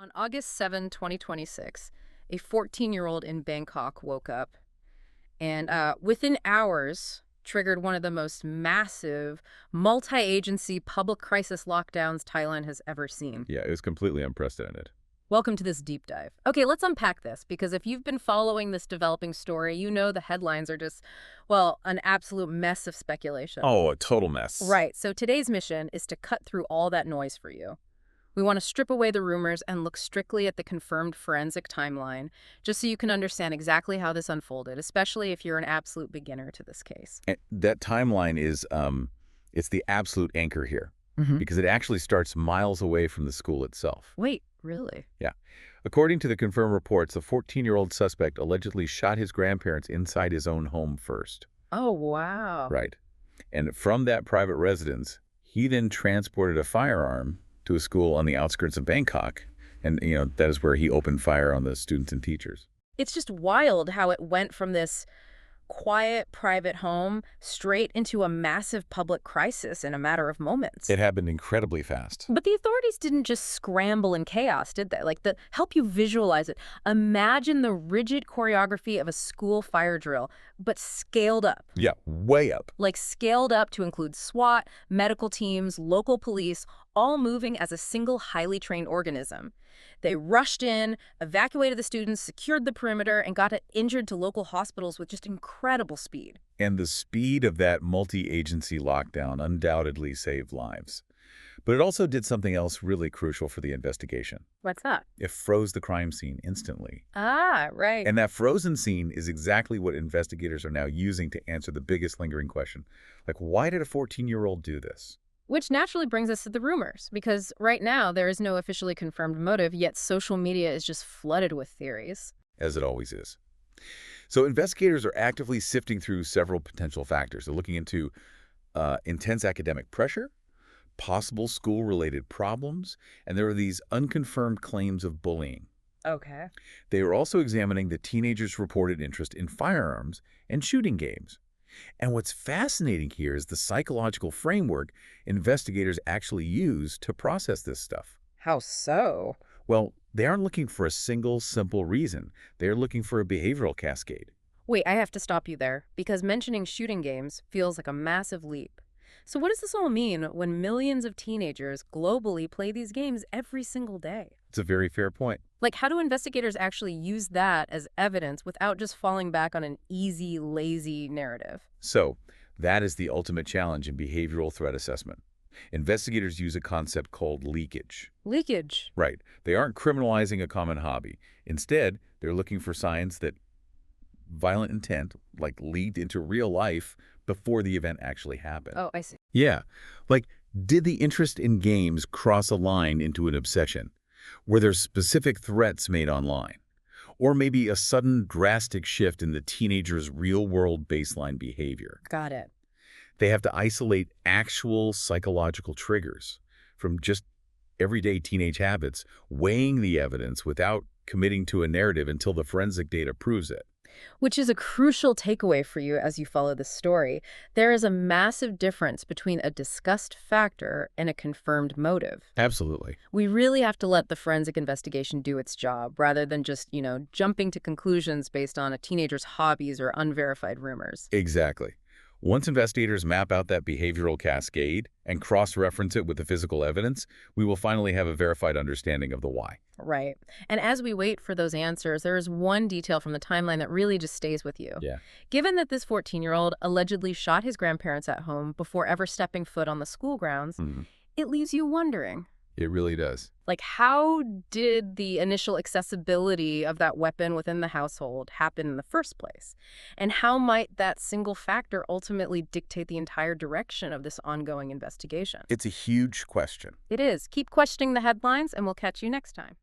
On August 7, 2026, a 14-year-old in Bangkok woke up and within hours triggered one of the most massive multi-agency public crisis lockdowns Thailand has ever seen. Yeah, it was completely unprecedented. Welcome to this deep dive. Okay, let's unpack this because if you've been following this developing story, you know the headlines are just, well, an absolute mess of speculation. Oh, a total mess. Right, so today's mission is to cut through all that noise for you. We want to strip away the rumors and look strictly at the confirmed forensic timeline, just so you can understand exactly how this unfolded, especially if you're an absolute beginner to this case. And that timeline is, it's the absolute anchor here Hmm. because it actually starts miles away from the school itself. Wait, really? Yeah. According to the confirmed reports, the 14-year-old suspect allegedly shot his grandparents inside his own home first. Oh, wow. Right. And from that private residence, he then transported a firearm to a school on the outskirts of Bangkok. And, that is where he opened fire on the students and teachers. It's just wild how it went from this quiet, private home straight into a massive public crisis in a matter of moments. It happened incredibly fast. But the authorities didn't just scramble in chaos, did they? Like, help you visualize it. Imagine the rigid choreography of a school fire drill, but scaled up. Yeah, way up. Like scaled up to include SWAT, medical teams, local police, all moving as a single highly trained organism. They rushed in, evacuated the students, secured the perimeter, and got it injured to local hospitals with just incredible speed. And the speed of that multi-agency lockdown undoubtedly saved lives. But it also did something else really crucial for the investigation. What's that? It froze the crime scene instantly. Ah, right. And that frozen scene is exactly what investigators are now using to answer the biggest lingering question. Like, why did a 14-year-old do this? Which naturally brings us to the rumors, because right now there is no officially confirmed motive, yet social media is just flooded with theories. As it always is. So investigators are actively sifting through several potential factors. They're looking into intense academic pressure, possible school-related problems, and there are these unconfirmed claims of bullying. Okay. They are also examining the teenagers' reported interest in firearms and shooting games. And what's fascinating here is the psychological framework investigators actually use to process this stuff. How so? Well, they aren't looking for a single, simple reason. They're looking for a behavioral cascade. Wait, I have to stop you there, because mentioning shooting games feels like a massive leap. So what does this all mean when millions of teenagers globally play these games every single day? It's a very fair point. Like, how do investigators actually use that as evidence without just falling back on an easy, lazy narrative? So, that is the ultimate challenge in behavioral threat assessment. Investigators use a concept called leakage. Leakage. Right. They aren't criminalizing a common hobby. Instead, they're looking for signs that violent intent, like, leaked into real life before the event actually happened. Oh, I see. Yeah. Like, did the interest in games cross a line into an obsession? Were there specific threats made online? Or maybe a sudden drastic shift in the teenager's real-world baseline behavior? Got it. They have to isolate actual psychological triggers from just everyday teenage habits, weighing the evidence without committing to a narrative until the forensic data proves it. Which is a crucial takeaway for you as you follow this story. There is a massive difference between a discussed factor and a confirmed motive. Absolutely. We really have to let the forensic investigation do its job rather than just, jumping to conclusions based on a teenager's hobbies or unverified rumors. Exactly. Once investigators map out that behavioral cascade and cross-reference it with the physical evidence, we will finally have a verified understanding of the why. Right. And as we wait for those answers, there is one detail from the timeline that really just stays with you. Yeah. Given that this 14-year-old allegedly shot his grandparents at home before ever stepping foot on the school grounds, it leaves you wondering. It really does. Like, how did the initial accessibility of that weapon within the household happen in the first place? And how might that single factor ultimately dictate the entire direction of this ongoing investigation? It's a huge question. It is. Keep questioning the headlines, and we'll catch you next time.